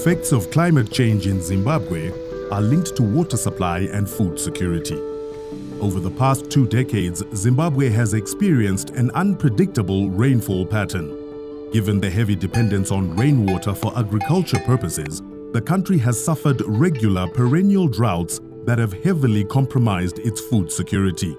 effects of climate change in Zimbabwe are linked to water supply and food security. Over the past 2 decades, Zimbabwe has experienced an unpredictable rainfall pattern. Given the heavy dependence on rainwater for agriculture purposes, the country has suffered regular perennial droughts that have heavily compromised its food security.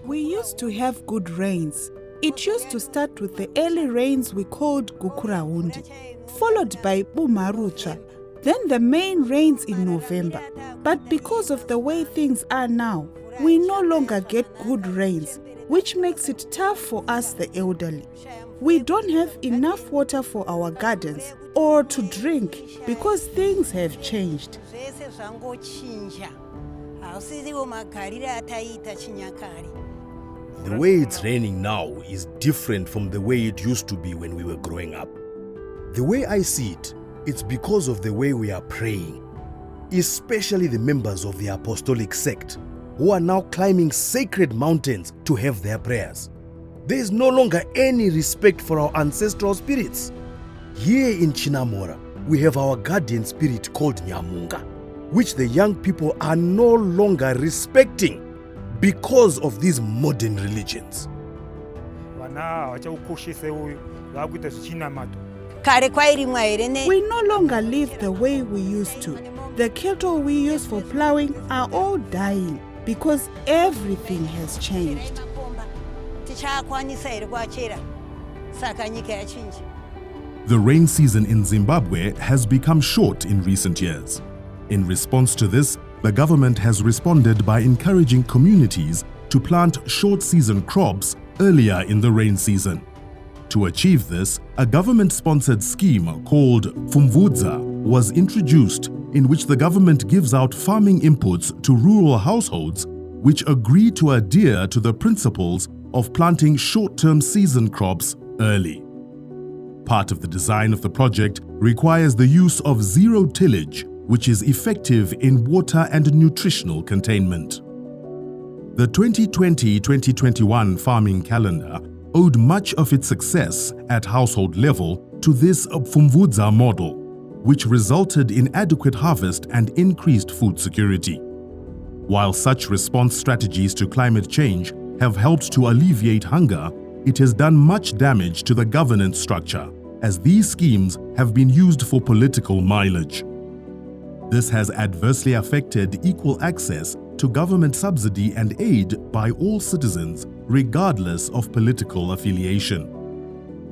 We used to have good rains. It used to start with the early rains we called Gukuraundi, followed by Bumarucha, then the main rains in November. But because of the way things are now, we no longer get good rains, which makes it tough for us the elderly. We don't have enough water for our gardens or to drink because things have changed. The way it's raining now is different from the way it used to be when we were growing up. The way I see it, it's because of the way we are praying, especially the members of the apostolic sect who are now climbing sacred mountains to have their prayers. There is no longer any respect for our ancestral spirits. Here in Chinamora, we have our guardian spirit called Nyamunga, which the young people are no longer respecting because of these modern religions. We no longer live the way we used to. The cattle we use for plowing are all dying because everything has changed. The rain season in Zimbabwe has become short in recent years. In response to this, the government has responded by encouraging communities to plant short-season crops earlier in the rain season. To achieve this, a government-sponsored scheme called Fumvudza was introduced, in which the government gives out farming inputs to rural households which agree to adhere to the principles of planting short-term season crops early. Part of the design of the project requires the use of zero tillage, which is effective in water and nutritional containment. The 2020-2021 farming calendar owed much of its success at household level to this Fumvudza model, which resulted in adequate harvest and increased food security. While such response strategies to climate change have helped to alleviate hunger, it has done much damage to the governance structure, as these schemes have been used for political mileage. This has adversely affected equal access to government subsidy and aid by all citizens, regardless of political affiliation.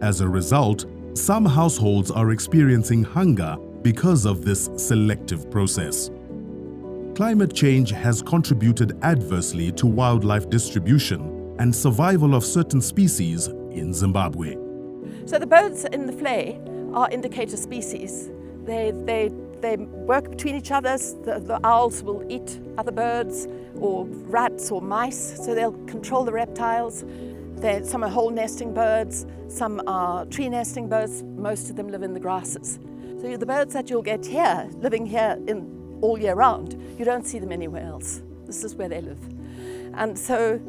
As a result, some households are experiencing hunger because of this selective process. Climate change has contributed adversely to wildlife distribution and survival of certain species in Zimbabwe. So the birds in the flay are indicator species. They work between each other. The owls will eat other birds or rats or mice, so they'll control the reptiles. Some are hole nesting birds, some are tree nesting birds, most of them live in the grasses. So the birds that you'll get here, living here all year round, you don't see them anywhere else. This is where they live. And so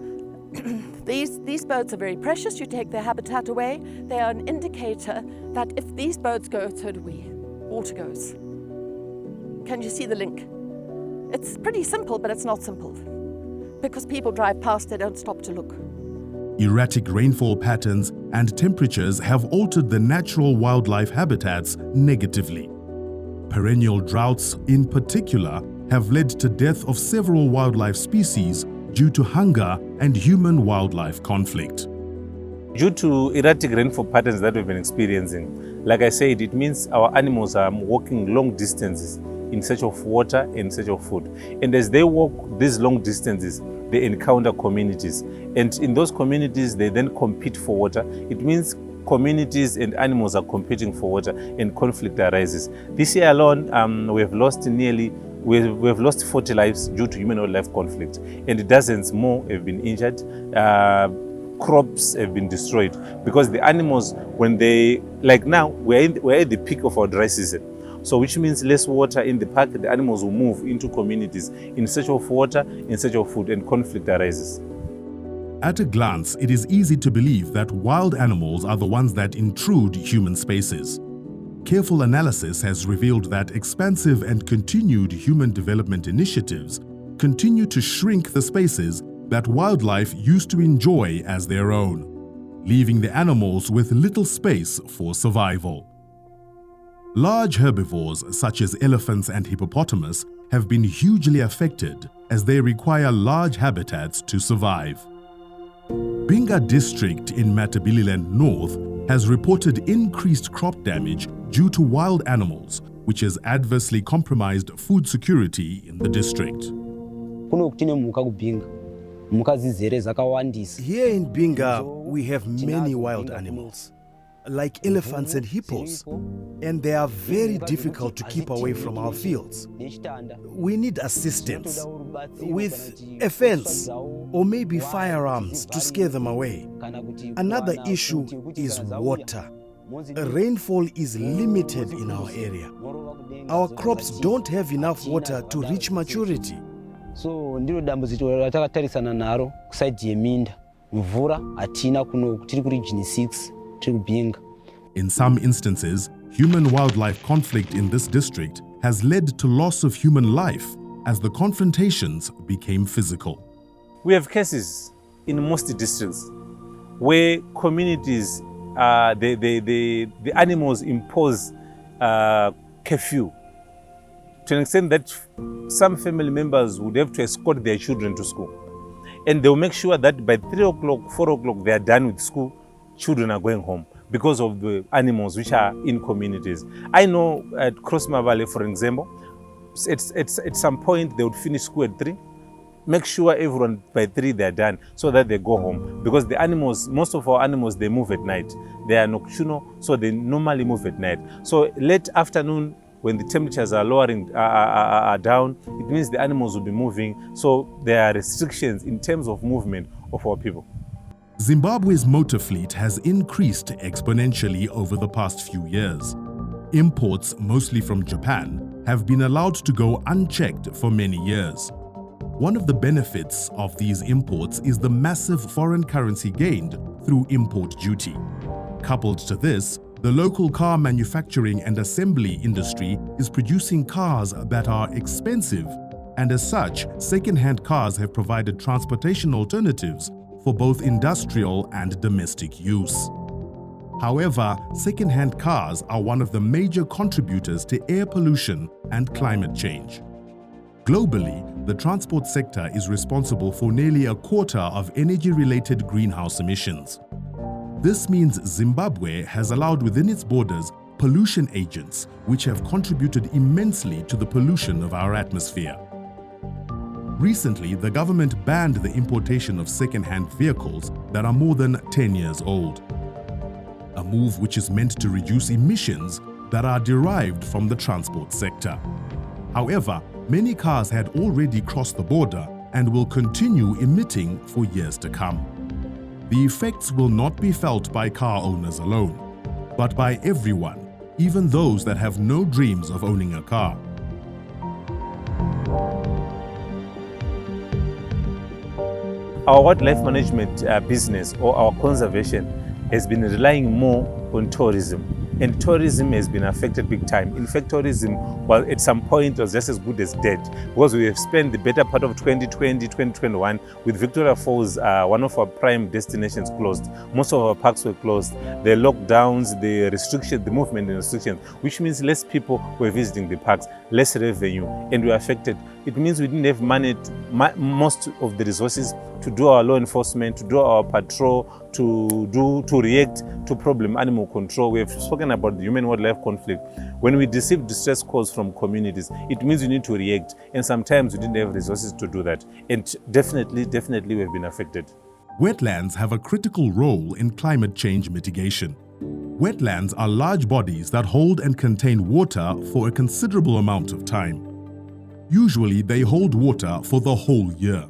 these birds are very precious. You take their habitat away, they are an indicator that if these birds go, so do we. Water goes. Can you see the link? It's pretty simple, but it's not simple. Because people drive past, they don't stop to look. Erratic rainfall patterns and temperatures have altered the natural wildlife habitats negatively. Perennial droughts, in particular, have led to death of several wildlife species due to hunger and human-wildlife conflict. Due to erratic rainfall patterns that we've been experiencing, like I said, it means our animals are walking long distances in search of water, in search of food. And as they walk these long distances, they encounter communities. And in those communities, they then compete for water. It means communities and animals are competing for water and conflict arises. This year alone, we have lost 40 lives due to human-wildlife conflict. And dozens more have been injured. Crops have been destroyed because the animals, when they, like now, we're at the peak of our dry season. So which means less water in the park, the animals will move into communities in search of water, in search of food, and conflict arises. At a glance, it is easy to believe that wild animals are the ones that intrude human spaces. Careful analysis has revealed that expansive and continued human development initiatives continue to shrink the spaces that wildlife used to enjoy as their own, leaving the animals with little space for survival. Large herbivores such as elephants and hippopotamus have been hugely affected as they require large habitats to survive. Binga district in Matabeleland North has reported increased crop damage due to wild animals, which has adversely compromised food security in the district. Here in Binga, we have many wild animals, like elephants and hippos, and they are very difficult to keep away from our fields. We need assistance with a fence or maybe firearms to scare them away. Another issue is water. Rainfall is limited in our area. Our crops don't have enough water to reach maturity. So ndiro dambudziko ratakatarisa naro kuside yeminda mvura atina kuno tiri ku region 6 tiri kubinga. In some instances, human-wildlife conflict in this district has led to loss of human life as the confrontations became physical. We have cases in most districts where communities, the animals impose curfew to an extent that some family members would have to escort their children to school. And they'll make sure that by 3 o'clock, 4 o'clock, they are done with school, children are going home because of the animals which are in communities. I know at Crossroads, for example, at some point they would finish school at 3, make sure everyone by 3 they are done so that they go home, because the animals, most of our animals, they move at night. They are nocturnal, so they normally move at night. So late afternoon, when the temperatures are lowering, are down, it means the animals will be moving. So there are restrictions in terms of movement of our people. Zimbabwe's motor fleet has increased exponentially over the past few years. Imports, mostly from Japan, have been allowed to go unchecked for many years. One of the benefits of these imports is the massive foreign currency gained through import duty. Coupled to this, the local car manufacturing and assembly industry is producing cars that are expensive, and as such, second-hand cars have provided transportation alternatives for both industrial and domestic use. However, second-hand cars are one of the major contributors to air pollution and climate change. Globally, the transport sector is responsible for nearly a quarter of energy-related greenhouse emissions. This means Zimbabwe has allowed within its borders pollution agents which have contributed immensely to the pollution of our atmosphere. Recently, the government banned the importation of second-hand vehicles that are more than 10 years old. A move which is meant to reduce emissions that are derived from the transport sector. However, many cars had already crossed the border and will continue emitting for years to come. The effects will not be felt by car owners alone, but by everyone, even those that have no dreams of owning a car. Our wildlife management business or our conservation has been relying more on tourism. And tourism has been affected big time. In fact, tourism, well, at some point was just as good as dead, because we have spent the better part of 2020, 2021 with Victoria Falls, one of our prime destinations, closed. Most of our parks were closed. The lockdowns, the restrictions, the movement and restrictions, which means less people were visiting the parks, less revenue, and we were affected. It means we didn't have money, most of the resources to do our law enforcement, to do our patrol, to react to problem animal control. We have spoken about the human-wildlife conflict. When we receive distress calls from communities, it means we need to react, and sometimes we didn't have resources to do that. And definitely we've been affected. Wetlands have a critical role in climate change mitigation. Wetlands are large bodies that hold and contain water for a considerable amount of time. Usually, they hold water for the whole year.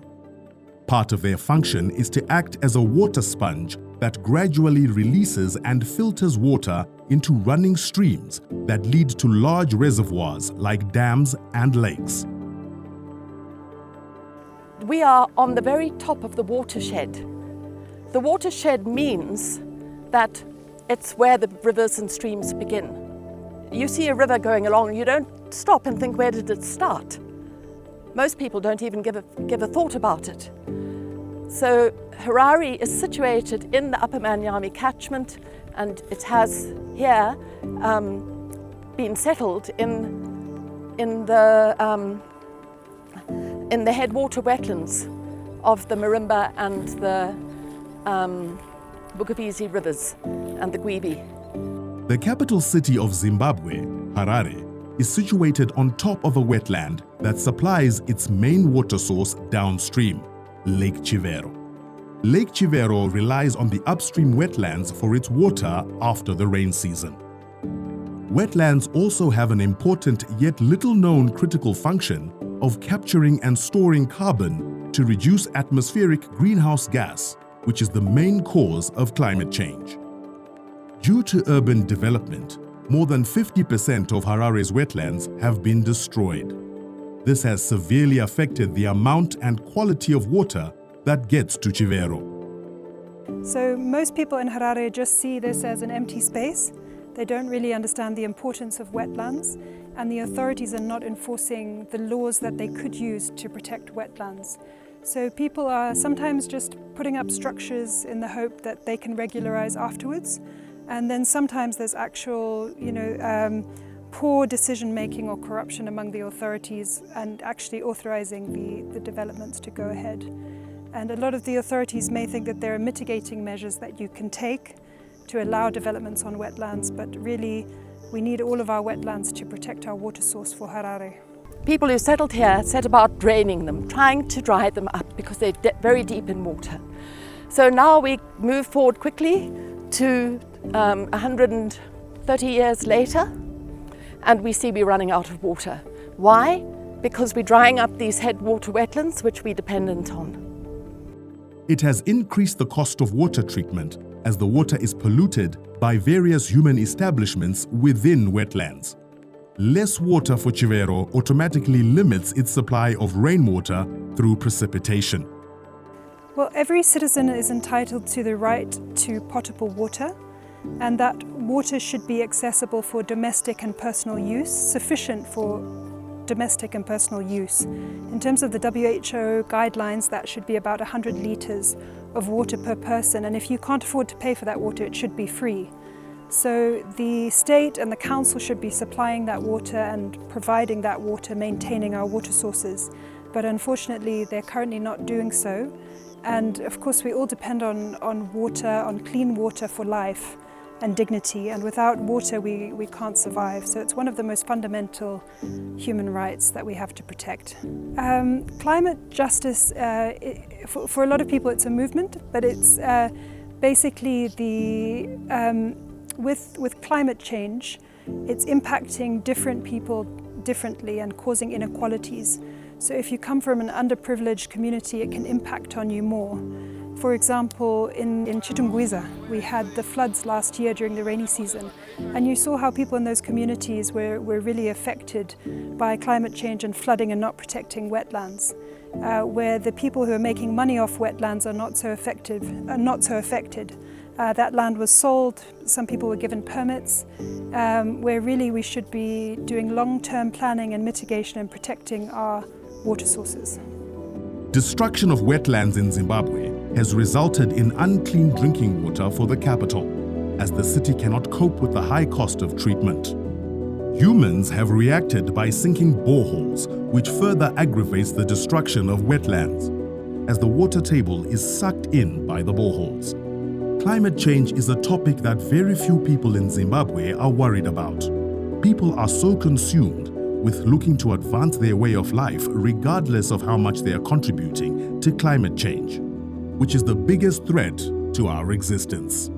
Part of their function is to act as a water sponge that gradually releases and filters water into running streams that lead to large reservoirs like dams and lakes. We are on the very top of the watershed The watershed means that it's where the rivers and streams begin. You see a river going along, you don't stop and think, where did it start? Most people don't even give a thought about it. So Harare is situated in the Upper Manyami catchment, and it has here been settled in the headwater wetlands of the Marimba and the Bugabisi rivers and the Gwibi. The capital city of Zimbabwe, Harare, is situated on top of a wetland that supplies its main water source downstream, Lake Chivero. Lake Chivero relies on the upstream wetlands for its water after the rain season. Wetlands also have an important yet little-known critical function of capturing and storing carbon to reduce atmospheric greenhouse gas, which is the main cause of climate change. Due to urban development, more than 50% of Harare's wetlands have been destroyed. This has severely affected the amount and quality of water that gets to Chivero. So most people in Harare just see this as an empty space. They don't really understand the importance of wetlands, and the authorities are not enforcing the laws that they could use to protect wetlands. So people are sometimes just putting up structures in the hope that they can regularize afterwards. And then sometimes there's actual, poor decision-making or corruption among the authorities and actually authorizing the developments to go ahead. And a lot of the authorities may think that there are mitigating measures that you can take to allow developments on wetlands, but really we need all of our wetlands to protect our water source for Harare. People who settled here set about draining them, trying to dry them up because they're very deep in water. So now we move forward quickly to 130 years later, and we see we're running out of water. Why? Because we're drying up these headwater wetlands, which we're dependent on. It has increased the cost of water treatment as the water is polluted by various human establishments within wetlands. Less water for Chivero automatically limits its supply of rainwater through precipitation. Well, every citizen is entitled to the right to potable water, and that water should be accessible for domestic and personal use, sufficient for domestic and personal use. In terms of the WHO guidelines, that should be about 100 litres of water per person, and if you can't afford to pay for that water, it should be free. So the state and the council should be supplying that water and providing that water, maintaining our water sources. But unfortunately, they're currently not doing so. And of course, we all depend on water, on clean water for life and dignity. And without water, we can't survive. So it's one of the most fundamental human rights that we have to protect. Climate justice, for a lot of people, it's a movement, but it's basically with climate change, it's impacting different people differently and causing inequalities. So if you come from an underprivileged community, it can impact on you more. For example, in Chitungwiza, we had the floods last year during the rainy season, and you saw how people in those communities were really affected by climate change and flooding and not protecting wetlands, where the people who are making money off wetlands are not so affected. That land was sold, some people were given permits, where really we should be doing long-term planning and mitigation and protecting our water sources. Destruction of wetlands in Zimbabwe has resulted in unclean drinking water for the capital, as the city cannot cope with the high cost of treatment. Humans have reacted by sinking boreholes, which further aggravates the destruction of wetlands, as the water table is sucked in by the boreholes. Climate change is a topic that very few people in Zimbabwe are worried about. People are so consumed with looking to advance their way of life regardless of how much they are contributing to climate change, which is the biggest threat to our existence.